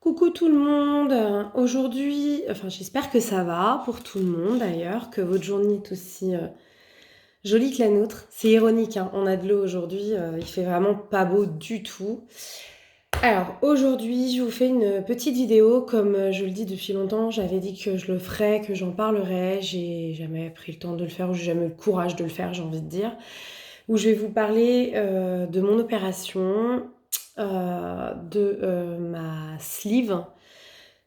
Coucou tout le monde. Aujourd'hui, j'espère que ça va pour tout le monde d'ailleurs, que votre journée est aussi jolie que la nôtre. C'est ironique, hein, on a de l'eau aujourd'hui, il fait vraiment pas beau du tout. Alors aujourd'hui, je vous fais une petite vidéo, comme je le dis depuis longtemps, j'avais dit que je le ferais, que j'en parlerais, j'ai jamais pris le temps de le faire, ou j'ai jamais eu le courage de le faire, j'ai envie de dire, où je vais vous parler de mon opération, de ma sleeve.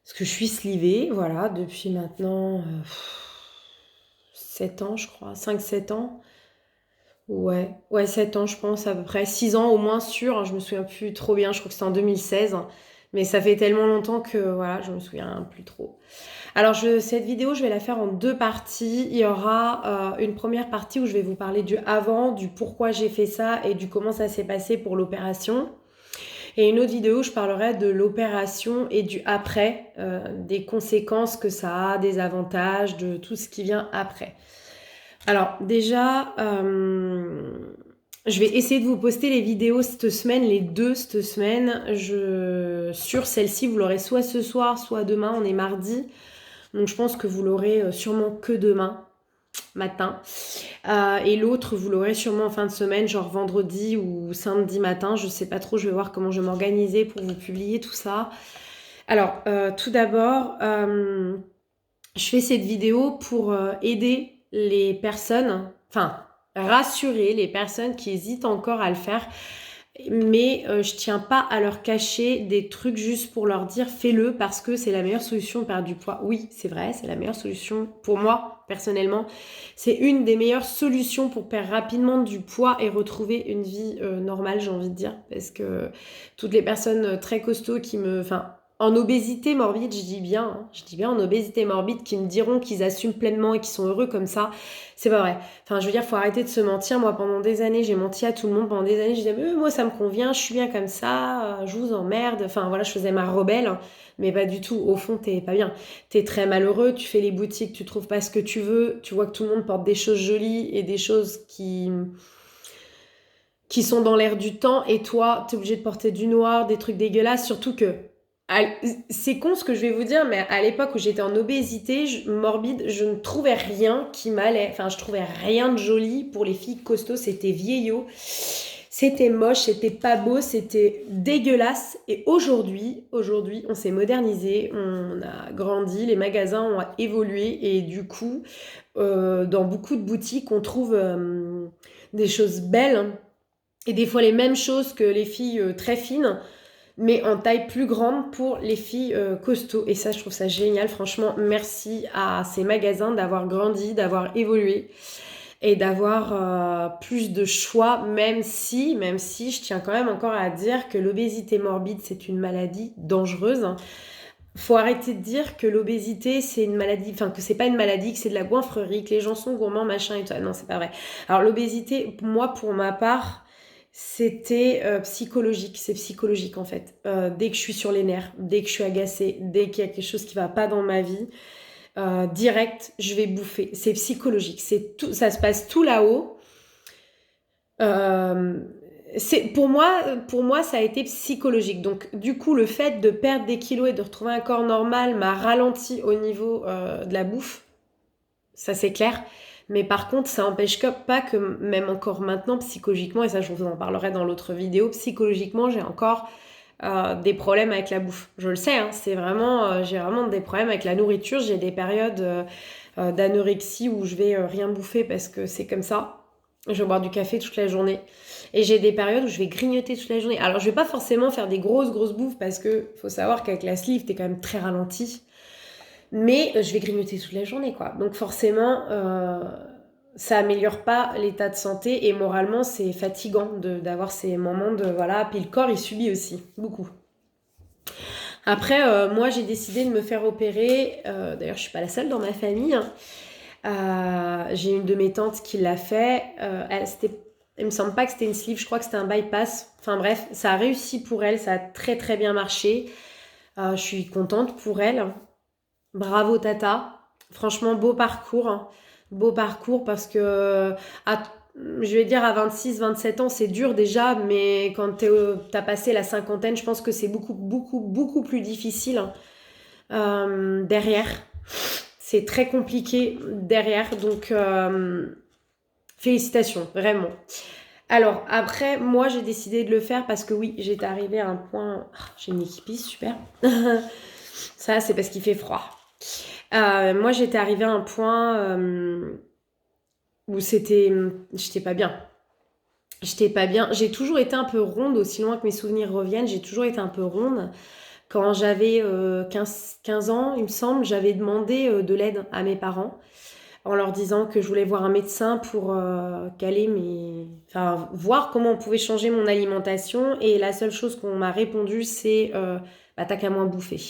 Parce que je suis slivée, voilà, depuis maintenant 7 ans, je crois, 5 7 ans. Ouais, 7 ans, je pense, à peu près. 6 ans au moins sûr, hein, je me souviens plus trop bien, je crois que c'était en 2016. Mais ça fait tellement longtemps que voilà, je me souviens plus trop. Alors, cette vidéo, je vais la faire en deux parties. Il y aura une première partie où je vais vous parler du avant, du pourquoi j'ai fait ça et du comment ça s'est passé pour l'opération. Et une autre vidéo, je parlerai de l'opération et du après, des conséquences que ça a, des avantages, de tout ce qui vient après. Alors déjà, je vais essayer de vous poster les vidéos cette semaine, les deux cette semaine. Sur celle-ci, vous l'aurez soit ce soir, soit demain, on est mardi. Donc je pense que vous l'aurez sûrement que demain matin. Et l'autre, vous l'aurez sûrement en fin de semaine, genre vendredi ou samedi matin. Je sais pas trop, je vais voir comment je vais m'organiser pour vous publier tout ça. Alors, tout d'abord, je fais cette vidéo pour aider les personnes, enfin, rassurer les personnes qui hésitent encore à le faire. Mais je tiens pas à leur cacher des trucs juste pour leur dire fais-le parce que c'est la meilleure solution pour perdre du poids. Oui, c'est vrai, c'est la meilleure solution pour moi personnellement. C'est une des meilleures solutions pour perdre rapidement du poids et retrouver une vie normale, j'ai envie de dire, parce que toutes les personnes très costauds en obésité morbide, je dis bien en obésité morbide, qui me diront qu'ils assument pleinement et qu'ils sont heureux comme ça, c'est pas vrai. Enfin, je veux dire, faut arrêter de se mentir. Moi, pendant des années, j'ai menti à tout le monde. Pendant des années, je disais, moi, ça me convient, je suis bien comme ça, je vous emmerde. Enfin, voilà, je faisais ma rebelle. Mais pas du tout. Au fond, t'es pas bien. T'es très malheureux, tu fais les boutiques, tu trouves pas ce que tu veux. Tu vois que tout le monde porte des choses jolies et des choses qui sont dans l'air du temps. Et toi, t'es obligé de porter du noir, des trucs dégueulasses. Surtout que c'est con ce que je vais vous dire, mais à l'époque où j'étais en obésité morbide, je ne trouvais rien qui m'allait. Enfin, je trouvais rien de joli pour les filles costauds. C'était vieillot, c'était moche, c'était pas beau, c'était dégueulasse. Et aujourd'hui, on s'est modernisé, on a grandi, les magasins ont évolué et du coup, dans beaucoup de boutiques, on trouve des choses belles et des fois les mêmes choses que les filles très fines, mais en taille plus grande pour les filles costauds. Et ça, je trouve ça génial. Franchement, merci à ces magasins d'avoir grandi, d'avoir évolué et d'avoir plus de choix, même si je tiens quand même encore à dire que l'obésité morbide, c'est une maladie dangereuse. Faut arrêter de dire que l'obésité, c'est une maladie, enfin, que c'est pas une maladie, que c'est de la goinfrerie, que les gens sont gourmands, machin et tout. Non, c'est pas vrai. Alors, l'obésité, moi, pour ma part, c'était psychologique, c'est psychologique en fait. Dès que je suis sur les nerfs, dès que je suis agacée, dès qu'il y a quelque chose qui va pas dans ma vie, direct, je vais bouffer. C'est psychologique, c'est tout, ça se passe tout là-haut. Euh, pour moi, ça a été psychologique. Donc, du coup, le fait de perdre des kilos et de retrouver un corps normal m'a ralenti au niveau de la bouffe. Ça, c'est clair. Mais par contre, ça n'empêche pas que, même encore maintenant, psychologiquement, et ça, je vous en parlerai dans l'autre vidéo, psychologiquement, j'ai encore des problèmes avec la bouffe. Je le sais, hein, j'ai vraiment des problèmes avec la nourriture. J'ai des périodes d'anorexie où je vais rien bouffer parce que c'est comme ça. Je vais boire du café toute la journée. Et j'ai des périodes où je vais grignoter toute la journée. Alors, je vais pas forcément faire des grosses bouffes parce que faut savoir qu'avec la sleeve, t'es quand même très ralenti. Mais je vais grignoter toute la journée, quoi. Donc forcément, ça améliore pas l'état de santé et moralement, c'est fatigant d'avoir ces moments de... Voilà, puis le corps, il subit aussi, beaucoup. Après, moi, j'ai décidé de me faire opérer. D'ailleurs, je suis pas la seule dans ma famille, hein. J'ai une de mes tantes qui l'a fait. Il me semble pas que c'était une sleeve, je crois que c'était un bypass. Enfin bref, ça a réussi pour elle, ça a très très bien marché. Je suis contente pour elle. Bravo Tata. Franchement, beau parcours. Hein. Beau parcours parce que je vais dire à 26, 27 ans, c'est dur déjà, mais quand t'as passé la cinquantaine, je pense que c'est beaucoup, beaucoup, beaucoup plus difficile derrière. C'est très compliqué derrière, donc félicitations, vraiment. Alors après, moi j'ai décidé de le faire parce que oui, j'étais arrivée à un point... j'ai une équipice, super. Ça, c'est parce qu'il fait froid. Moi j'étais arrivée à un point où j'étais pas bien. J'étais pas bien. J'ai toujours été un peu ronde, aussi loin que mes souvenirs reviennent. J'ai toujours été un peu ronde. Quand j'avais 15 ans, il me semble, j'avais demandé de l'aide à mes parents en leur disant que je voulais voir un médecin pour enfin, voir comment on pouvait changer mon alimentation. Et la seule chose qu'on m'a répondu, c'est bah, t'as qu'à moins bouffer.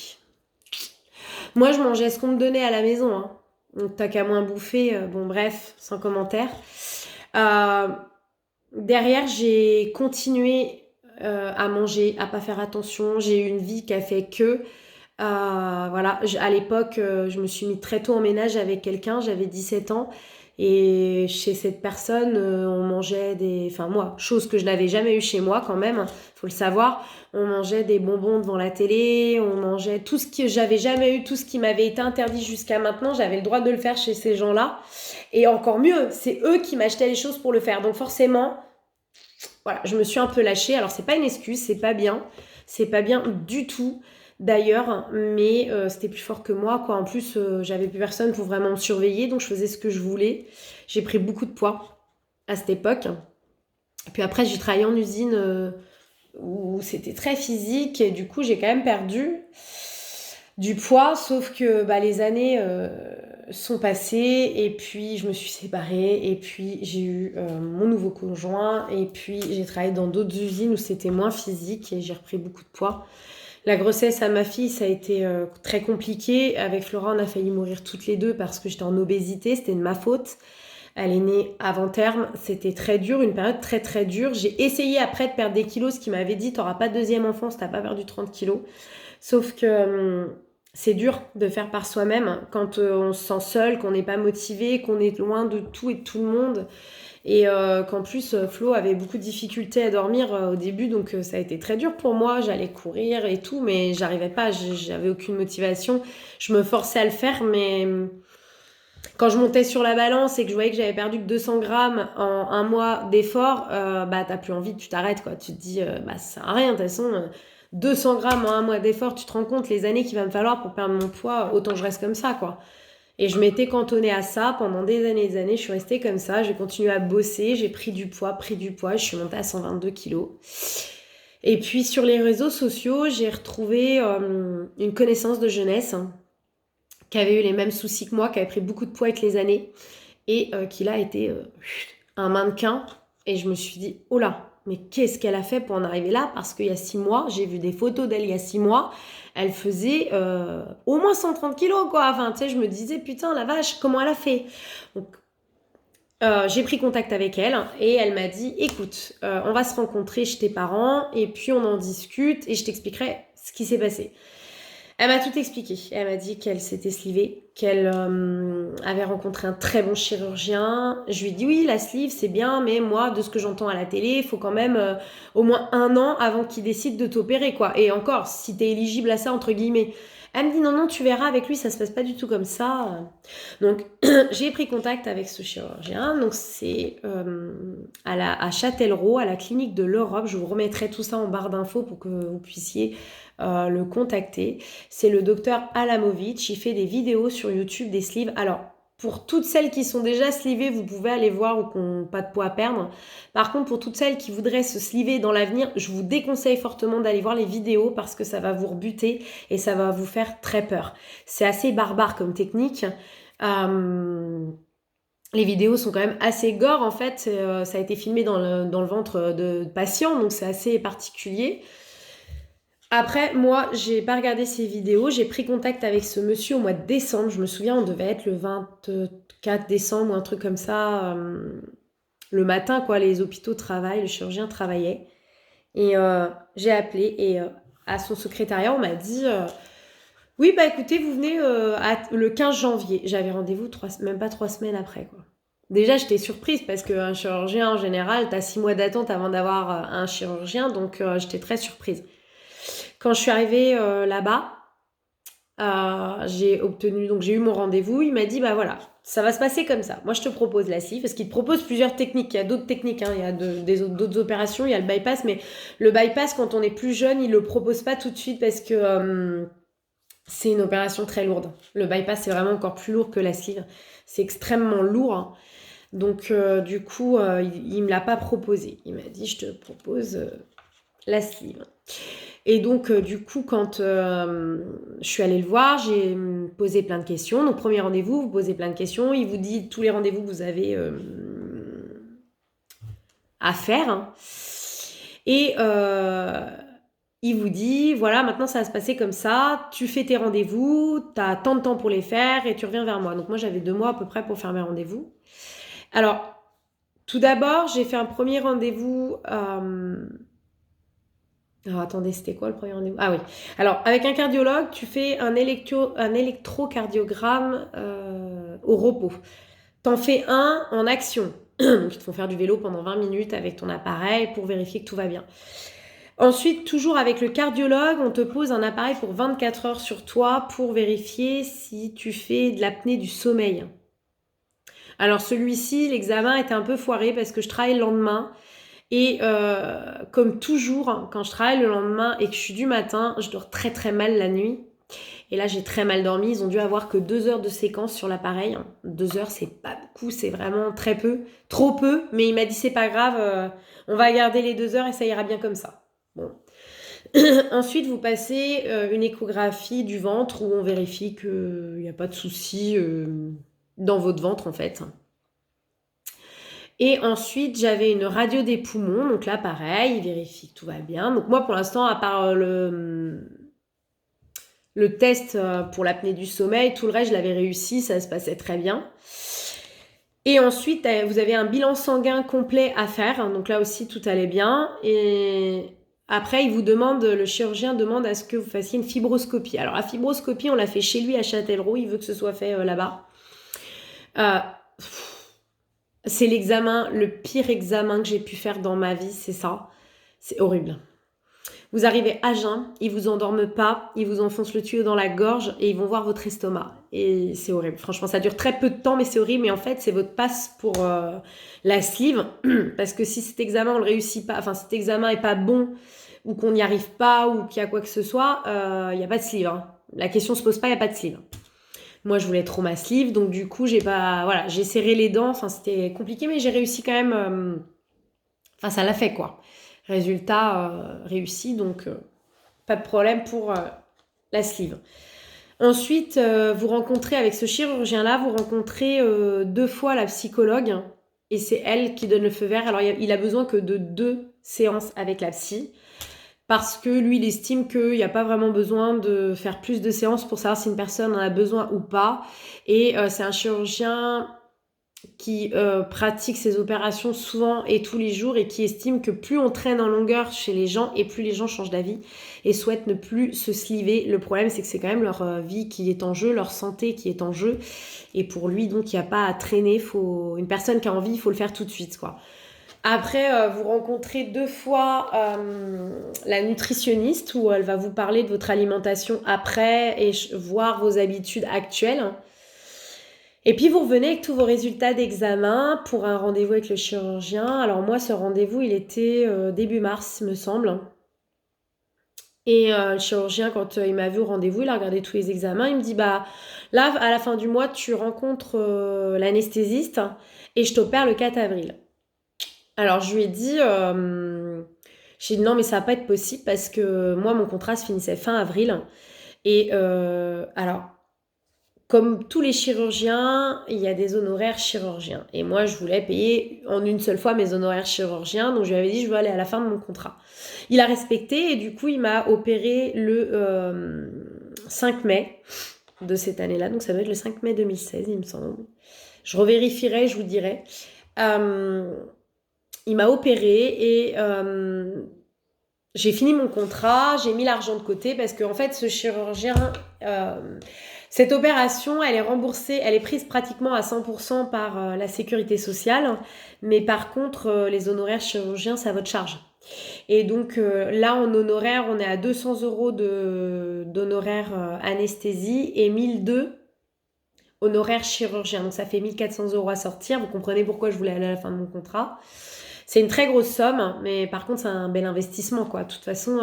Moi, je mangeais ce qu'on me donnait à la maison, hein. Donc t'as qu'à moins bouffer. Bon, bref, sans commentaire. Euh, Derrière, j'ai continué à manger, à pas faire attention. J'ai eu une vie qui a fait que, voilà, à l'époque, je me suis mis très tôt en ménage avec quelqu'un, j'avais 17 ans. Et chez cette personne, on mangeait enfin moi, chose que je n'avais jamais eu chez moi quand même, faut le savoir. On mangeait des bonbons devant la télé, on mangeait tout ce que j'avais jamais eu, tout ce qui m'avait été interdit jusqu'à maintenant, j'avais le droit de le faire chez ces gens-là. Et encore mieux, c'est eux qui m'achetaient les choses pour le faire. Donc forcément, voilà, je me suis un peu lâchée. Alors, c'est pas une excuse, c'est pas bien. C'est pas bien du tout, d'ailleurs. Mais c'était plus fort que moi, quoi. En plus, j'avais plus personne pour vraiment me surveiller. Donc, je faisais ce que je voulais. J'ai pris beaucoup de poids à cette époque. Et puis après, j'ai travaillé en usine où c'était très physique. Et du coup, j'ai quand même perdu du poids. Sauf que bah, les années sont passées. Et puis, je me suis séparée. Et puis, j'ai eu mon nouveau conjoint. Et puis, j'ai travaillé dans d'autres usines où c'était moins physique. Et j'ai repris beaucoup de poids. La grossesse à ma fille, ça a été très compliqué. Avec Flora, on a failli mourir toutes les deux parce que j'étais en obésité. C'était de ma faute. Elle est née avant terme. C'était très dur, une période très très dure. J'ai essayé après de perdre des kilos, ce qui m'avait dit, t'auras pas de deuxième enfant si t'as pas perdu 30 kilos. Sauf que c'est dur de faire par soi-même quand on se sent seul, qu'on n'est pas motivé, qu'on est loin de tout et de tout le monde. Et qu'en plus, Flo avait beaucoup de difficultés à dormir au début, donc ça a été très dur pour moi. J'allais courir et tout, mais j'arrivais pas, j'avais aucune motivation. Je me forçais à le faire, mais quand je montais sur la balance et que je voyais que j'avais perdu que 200 grammes en un mois d'effort, bah t'as plus envie, tu t'arrêtes quoi. Tu te dis, bah ça sert à rien, de toute façon, 200 grammes en un mois d'effort, tu te rends compte les années qu'il va me falloir pour perdre mon poids, autant je reste comme ça quoi. Et je m'étais cantonnée à ça pendant des années, je suis restée comme ça, j'ai continué à bosser, j'ai pris du poids, je suis montée à 122 kilos. Et puis sur les réseaux sociaux, j'ai retrouvé une connaissance de jeunesse qui avait eu les mêmes soucis que moi, qui avait pris beaucoup de poids avec les années et qui là était un mannequin. Et je me suis dit, oh là, mais qu'est-ce qu'elle a fait pour en arriver là? Parce qu'il y a 6 mois, j'ai vu des photos d'elle il y a 6 mois, elle faisait au moins 130 kilos, quoi. Enfin, tu sais, je me disais, putain, la vache, comment elle a fait? Donc, j'ai pris contact avec elle et elle m'a dit, écoute, on va se rencontrer chez tes parents et puis on en discute et je t'expliquerai ce qui s'est passé. Elle m'a tout expliqué. Elle m'a dit qu'elle s'était slivée, qu'elle avait rencontré un très bon chirurgien. Je lui ai dit oui, la sleeve c'est bien, mais moi, de ce que j'entends à la télé, il faut quand même au moins 1 an avant qu'il décide de t'opérer, quoi. Et encore, si t'es éligible à ça, entre guillemets. Elle me dit non, tu verras, avec lui, ça se passe pas du tout comme ça. Donc, j'ai pris contact avec ce chirurgien. Donc, c'est à Châtellerault, à la clinique de l'Europe. Je vous remettrai tout ça en barre d'infos pour que vous puissiez le contacter. C'est le docteur Alamovic. Il fait des vidéos sur YouTube des sleeves. Alors, pour toutes celles qui sont déjà slivées, vous pouvez aller voir ou qui n'ont pas de poids à perdre. Par contre, pour toutes celles qui voudraient se sliver dans l'avenir, je vous déconseille fortement d'aller voir les vidéos parce que ça va vous rebuter et ça va vous faire très peur. C'est assez barbare comme technique. Les vidéos sont quand même assez gore en fait. Ça a été filmé dans le ventre de patients, donc c'est assez particulier. Après, moi, j'ai pas regardé ces vidéos. J'ai pris contact avec ce monsieur au mois de décembre. Je me souviens, on devait être le 24 décembre ou un truc comme ça. Le matin, quoi, les hôpitaux travaillent, le chirurgien travaillait. Et j'ai appelé et à son secrétariat, on m'a dit oui, bah écoutez, vous venez le 15 janvier. J'avais rendez-vous même pas 3 semaines après, quoi. déjà, j'étais surprise parce qu'un chirurgien, en général, tu as 6 mois d'attente avant d'avoir un chirurgien, donc j'étais très surprise. Quand je suis arrivée là-bas, j'ai eu mon rendez-vous. Il m'a dit, bah voilà, ça va se passer comme ça. Moi, je te propose la sleeve, parce qu'il te propose plusieurs techniques. Il y a d'autres techniques, hein. Il y a d'autres opérations, il y a le bypass, mais le bypass, quand on est plus jeune, il le propose pas tout de suite parce que c'est une opération très lourde. Le bypass, c'est vraiment encore plus lourd que la sleeve. C'est extrêmement lourd, hein. Donc, du coup, il me l'a pas proposé. Il m'a dit, je te propose la sleeve. Et donc, du coup, quand je suis allée le voir, j'ai posé plein de questions. Donc, premier rendez-vous, vous posez plein de questions. Il vous dit tous les rendez-vous que vous avez à faire, hein. Et il vous dit, voilà, maintenant ça va se passer comme ça. Tu fais tes rendez-vous, tu as tant de temps pour les faire et tu reviens vers moi. Donc, moi, j'avais 2 mois à peu près pour faire mes rendez-vous. Alors, tout d'abord, j'ai fait un premier rendez-vous... Alors attendez, c'était quoi le premier rendez-vous? Ah oui. Alors, avec un cardiologue, tu fais un électrocardiogramme au repos. T'en fais un en action. Donc, ils te font faire du vélo pendant 20 minutes avec ton appareil pour vérifier que tout va bien. Ensuite, toujours avec le cardiologue, on te pose un appareil pour 24 heures sur toi pour vérifier si tu fais de l'apnée du sommeil. Alors, celui-ci, l'examen était un peu foiré parce que je travaille le lendemain. Et comme toujours, quand je travaille le lendemain et que je suis du matin, je dors très très mal la nuit. Et là, j'ai très mal dormi. Ils ont dû avoir que 2 heures de séquence sur l'appareil. 2 heures, c'est pas beaucoup, c'est vraiment très peu. Trop peu, mais il m'a dit c'est pas grave, on va garder les 2 heures et ça ira bien comme ça. Bon. Ensuite, vous passez une échographie du ventre où on vérifie qu'il n'y a pas de souci dans votre ventre en fait. Et ensuite, j'avais une radio des poumons. Donc là, pareil, il vérifie que tout va bien. Donc moi, pour l'instant, à part le test pour l'apnée du sommeil, tout le reste, je l'avais réussi. Ça se passait très bien. Et ensuite, vous avez un bilan sanguin complet à faire. Donc là aussi, tout allait bien. Et après, le chirurgien demande à ce que vous fassiez une fibroscopie. Alors la fibroscopie, on l'a fait chez lui à Châtellerault. Il veut que ce soit fait là-bas. C'est le pire examen que j'ai pu faire dans ma vie, c'est ça. C'est horrible. Vous arrivez à jeun, ils vous endorment pas, ils vous enfoncent le tuyau dans la gorge et ils vont voir votre estomac. Et c'est horrible. Franchement, ça dure très peu de temps, mais c'est horrible. Mais en fait, c'est votre passe pour la sleeve. Parce que si cet examen, on le réussit pas, enfin, cet examen est pas bon, ou qu'on n'y arrive pas, ou qu'il y a quoi que ce soit, il n'y a pas de sleeve, hein. La question se pose pas, il n'y a pas de sleeve. Moi, je voulais trop ma sleeve, donc du coup, j'ai serré les dents. Enfin, c'était compliqué, mais j'ai réussi quand même. Enfin, ça l'a fait, quoi. Résultat réussi, donc pas de problème pour la sleeve. Ensuite, vous rencontrez avec ce chirurgien-là, vous rencontrez 2 fois la psychologue, et c'est elle qui donne le feu vert. Alors, il a besoin que de 2 séances avec la psy. Parce que lui, il estime qu'il n'y a pas vraiment besoin de faire plus de séances pour savoir si une personne en a besoin ou pas. Et c'est un chirurgien qui pratique ses opérations souvent et tous les jours et qui estime que plus on traîne en longueur chez les gens et plus les gens changent d'avis et souhaitent ne plus se sliver. Le problème, c'est que c'est quand même leur vie qui est en jeu, leur santé qui est en jeu. Et pour lui, donc, il n'y a pas à traîner. Une personne qui a envie, il faut le faire tout de suite, quoi. Après, vous rencontrez 2 fois la nutritionniste où elle va vous parler de votre alimentation après et voir vos habitudes actuelles. Et puis vous revenez avec tous vos résultats d'examen pour un rendez-vous avec le chirurgien. Alors moi, ce rendez-vous, il était début mars, me semble. Et le chirurgien, quand il m'a vu au rendez-vous, il a regardé tous les examens. Il me dit, bah là, à la fin du mois, tu rencontres l'anesthésiste et je t'opère le 4 avril. Alors, je lui ai dit, non, mais ça va pas être possible parce que moi, mon contrat se finissait fin avril. Et alors, comme tous les chirurgiens, il y a des honoraires chirurgiens. Et moi, je voulais payer en une seule fois mes honoraires chirurgiens. Donc, je lui avais dit, je veux aller à la fin de mon contrat. Il a respecté et du coup, il m'a opéré le 5 mai de cette année-là. Donc, ça doit être le 5 mai 2016, il me semble. Je revérifierai, je vous dirai. Il m'a opéré et j'ai fini mon contrat, j'ai mis l'argent de côté parce qu'en fait, ce chirurgien, cette opération, elle est remboursée, elle est prise pratiquement à 100% par la sécurité sociale, mais par contre, les honoraires chirurgiens, c'est à votre charge. Et donc là, en honoraire, on est à 200 euros d'honoraires anesthésie et 1002 honoraires chirurgiens. Donc ça fait 1400 euros à sortir. Vous comprenez pourquoi je voulais aller à la fin de mon contrat. C'est une très grosse somme, mais par contre, c'est un bel investissement, quoi. De toute façon,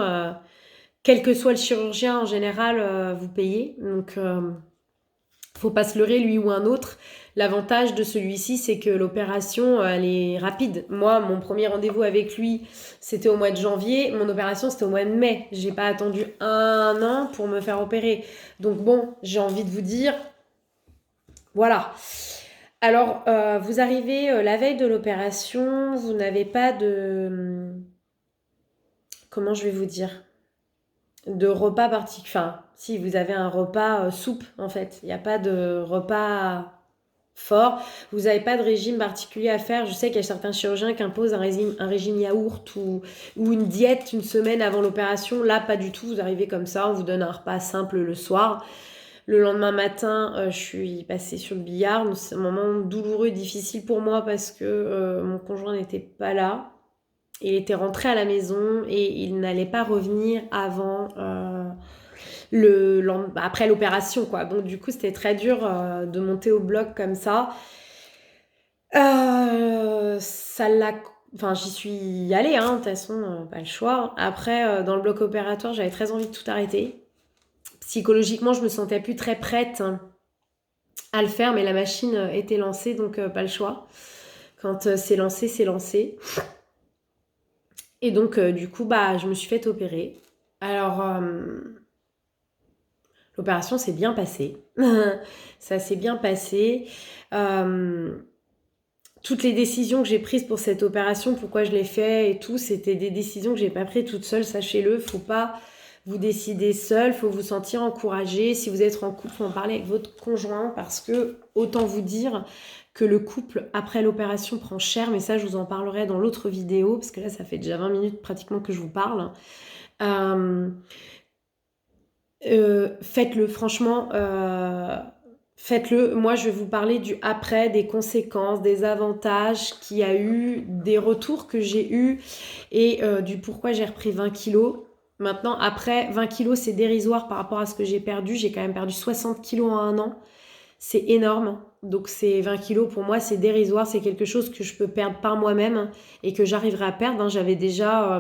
quel que soit le chirurgien, en général, vous payez. Donc, faut pas se leurrer, lui ou un autre. L'avantage de celui-ci, c'est que l'opération, elle est rapide. Moi, mon premier rendez-vous avec lui, c'était au mois de janvier. Mon opération, c'était au mois de mai. J'ai pas attendu 1 an pour me faire opérer. Donc bon, j'ai envie de vous dire, voilà. Alors, vous arrivez la veille de l'opération, vous n'avez pas de... Comment je vais vous dire? De repas particulier. Enfin, si, vous avez un repas soupe, en fait. Il n'y a pas de repas fort. Vous n'avez pas de régime particulier à faire. Je sais qu'il y a certains chirurgiens qui imposent un régime yaourt ou une diète une semaine avant l'opération. Là, pas du tout. Vous arrivez comme ça, on vous donne un repas simple le soir. Le lendemain matin, je suis passée sur le billard. C'est un moment douloureux et difficile pour moi parce que mon conjoint n'était pas là. Il était rentré à la maison et il n'allait pas revenir avant après l'opération, quoi. Donc du coup, c'était très dur de monter au bloc comme ça. Ça l'a... Enfin, j'y suis allée, hein, de toute façon, pas le choix. Après, dans le bloc opératoire, j'avais très envie de tout arrêter. Psychologiquement, je me sentais plus très prête à le faire, mais la machine était lancée, donc pas le choix. Quand c'est lancé, c'est lancé. Et donc, du coup, je me suis fait opérer. Alors, l'opération s'est bien passée. Ça s'est bien passé. Toutes les décisions que j'ai prises pour cette opération, pourquoi je l'ai fait et tout, c'était des décisions que j'ai pas prises toute seule, sachez-le. Faut pas vous décider seul, faut vous sentir encouragé. Si vous êtes en couple, faut en parler avec votre conjoint parce que, autant vous dire que le couple, après l'opération, prend cher. Mais ça, je vous en parlerai dans l'autre vidéo parce que là, ça fait déjà 20 minutes pratiquement que je vous parle. Faites-le, franchement, faites-le. Moi, je vais vous parler du après, des conséquences, des avantages qu'il y a eu, des retours que j'ai eus et du pourquoi j'ai repris 20 kilos. Maintenant, après, 20 kilos, c'est dérisoire par rapport à ce que j'ai perdu. J'ai quand même perdu 60 kilos en 1 an. C'est énorme. Donc, ces 20 kilos, pour moi, c'est dérisoire. C'est quelque chose que je peux perdre par moi-même et que j'arriverai à perdre. J'avais déjà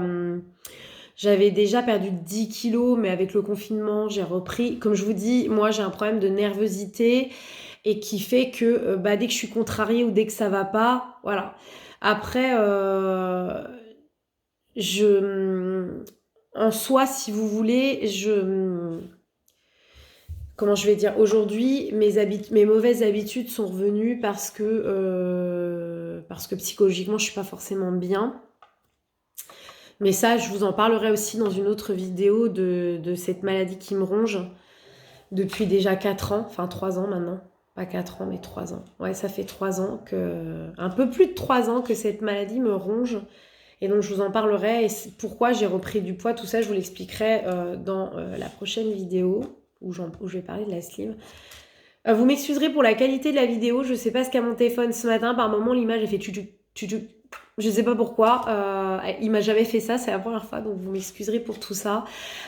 perdu 10 kilos, mais avec le confinement, j'ai repris. Comme je vous dis, moi, j'ai un problème de nervosité et qui fait que dès que je suis contrariée ou dès que ça va pas, voilà. Après, en soi, si vous voulez, comment je vais dire, aujourd'hui, mes mauvaises habitudes sont revenues parce que psychologiquement, je suis pas forcément bien. Mais ça, je vous en parlerai aussi dans une autre vidéo de cette maladie qui me ronge depuis déjà 4 ans, enfin 3 ans maintenant. Pas 4 ans, mais 3 ans. Ouais, ça fait 3 ans un peu plus de 3 ans que cette maladie me ronge. Et donc, je vous en parlerai. Et pourquoi j'ai repris du poids, tout ça, je vous l'expliquerai dans la prochaine vidéo où je vais parler de la sleeve. Vous m'excuserez pour la qualité de la vidéo. Je sais pas ce qu'a mon téléphone ce matin. Par moment, l'image, elle fait tu. Je sais pas pourquoi. Il m'a jamais fait ça. C'est la première fois. Donc, vous m'excuserez pour tout ça.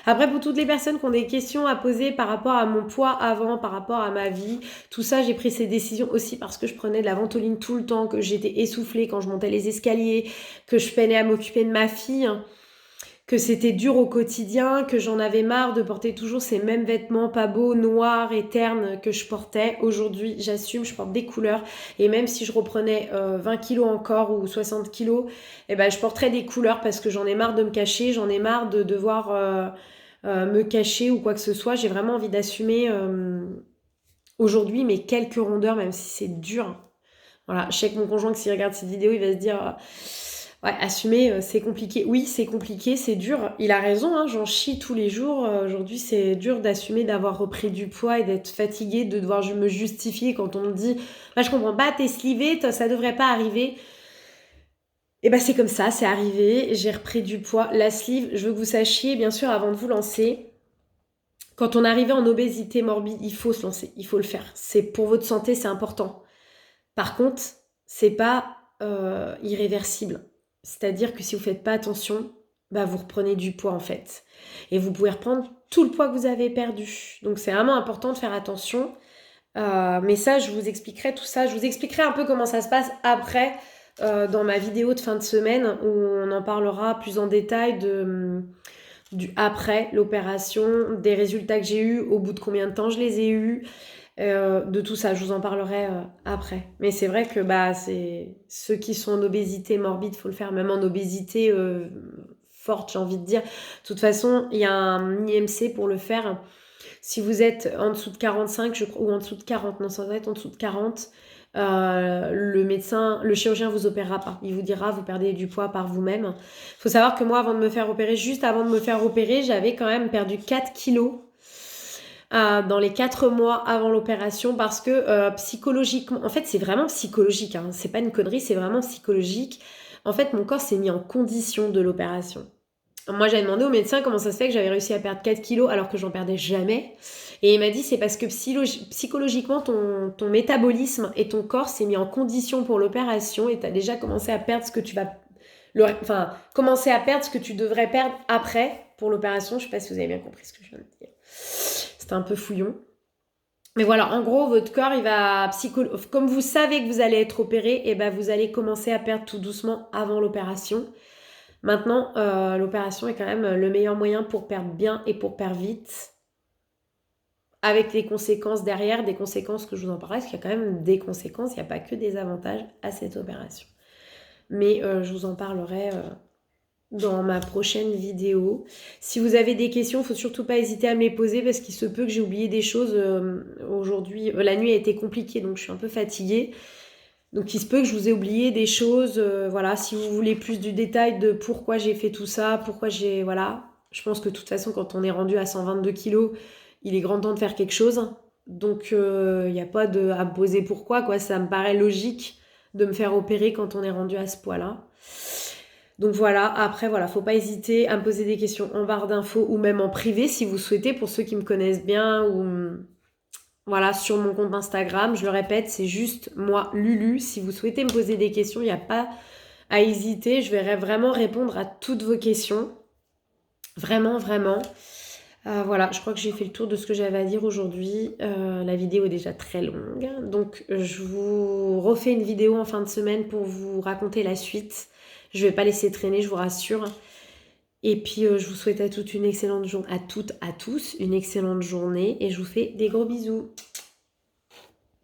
Après, pour toutes les personnes qui ont des questions à poser par rapport à mon poids avant, par rapport à ma vie, tout ça, j'ai pris ces décisions aussi parce que je prenais de la ventoline tout le temps, que j'étais essoufflée quand je montais les escaliers, que je peinais à m'occuper de ma fille, que c'était dur au quotidien, que j'en avais marre de porter toujours ces mêmes vêtements pas beaux, noirs et ternes que je portais. Aujourd'hui, j'assume, je porte des couleurs. Et même si je reprenais 20 kilos encore ou 60 kilos, je porterais des couleurs parce que j'en ai marre de me cacher, j'en ai marre de devoir me cacher ou quoi que ce soit. J'ai vraiment envie d'assumer aujourd'hui mes quelques rondeurs, même si c'est dur. Voilà, je sais que mon conjoint, s'il regarde cette vidéo, il va se dire... ouais, assumer, c'est compliqué. Oui, c'est compliqué, c'est dur. Il a raison, hein, j'en chie tous les jours. Aujourd'hui, c'est dur d'assumer d'avoir repris du poids et d'être fatiguée, de devoir me justifier quand on me dit « je comprends pas, t'es slivée, ça devrait pas arriver. » Et bah c'est comme ça, c'est arrivé, j'ai repris du poids. La sleeve, je veux que vous sachiez, bien sûr, avant de vous lancer, quand on arrive en obésité morbide, il faut se lancer, il faut le faire. C'est pour votre santé, c'est important. Par contre, c'est pas irréversible. C'est-à-dire que si vous faites pas attention, bah vous reprenez du poids en fait. Et vous pouvez reprendre tout le poids que vous avez perdu. Donc c'est vraiment important de faire attention. Mais ça, je vous expliquerai tout ça. Je vous expliquerai un peu comment ça se passe après dans ma vidéo de fin de semaine où on en parlera plus en détail du après l'opération, des résultats que j'ai eus, au bout de combien de temps je les ai eus, de tout ça. Je vous en parlerai après. Mais c'est vrai que bah, c'est ceux qui sont en obésité morbide, il faut le faire, même en obésité forte, j'ai envie de dire. De toute façon, il y a un IMC pour le faire. Si vous êtes en dessous de 45, je crois, ou en dessous de 40, non, ça doit être en dessous de 40, le médecin, le chirurgien vous opérera pas. Il vous dira, vous perdez du poids par vous-même. Il faut savoir que moi, avant de me faire opérer, juste avant de me faire opérer, j'avais quand même perdu 4 kilos dans les 4 mois avant l'opération parce que psychologiquement, en fait, c'est vraiment psychologique, hein, c'est pas une connerie, c'est vraiment psychologique. En fait, mon corps s'est mis en condition de l'opération. Moi, j'avais demandé au médecin comment ça se fait que j'avais réussi à perdre 4 kilos alors que j'en perdais jamais. Et il m'a dit c'est parce que psychologiquement, ton métabolisme et ton corps s'est mis en condition pour l'opération et tu as déjà commencé à perdre ce que tu vas... Enfin, commencer à perdre ce que tu devrais perdre après pour l'opération. Je sais pas si vous avez bien compris ce que je viens de dire. C'était un peu fouillon. Mais voilà, en gros, votre corps, il va... Comme vous savez que vous allez être opéré, et ben vous allez commencer à perdre tout doucement avant l'opération. Maintenant, l'opération est quand même le meilleur moyen pour perdre bien et pour perdre vite. Avec les conséquences derrière, des conséquences que je vous en parlerai, parce qu'il y a quand même des conséquences, il n'y a pas que des avantages à cette opération. Mais je vous en parlerai dans ma prochaine vidéo. Si vous avez des questions, il ne faut surtout pas hésiter à me les poser, parce qu'il se peut que j'ai oublié des choses aujourd'hui. La nuit a été compliquée, donc je suis un peu fatiguée. Donc il se peut que je vous ai oublié des choses, voilà, si vous voulez plus du détail de pourquoi j'ai fait tout ça, pourquoi j'ai, voilà, je pense que de toute façon quand on est rendu à 122 kilos, il est grand temps de faire quelque chose, donc il n'y a pas à me poser pourquoi, quoi, ça me paraît logique de me faire opérer quand on est rendu à ce poids-là. Donc voilà, après voilà, faut pas hésiter à me poser des questions en barre d'infos ou même en privé si vous souhaitez, pour ceux qui me connaissent bien ou... Voilà, sur mon compte Instagram, je le répète, c'est juste moi, Lulu. Si vous souhaitez me poser des questions, il n'y a pas à hésiter. Je vais vraiment répondre à toutes vos questions. Vraiment, vraiment. Voilà, je crois que j'ai fait le tour de ce que j'avais à dire aujourd'hui. La vidéo est déjà très longue. Donc, je vous refais une vidéo en fin de semaine pour vous raconter la suite. Je ne vais pas laisser traîner, je vous rassure. Et puis, je vous souhaite à toutes une excellente journée, à toutes, à tous, une excellente journée. Et je vous fais des gros bisous.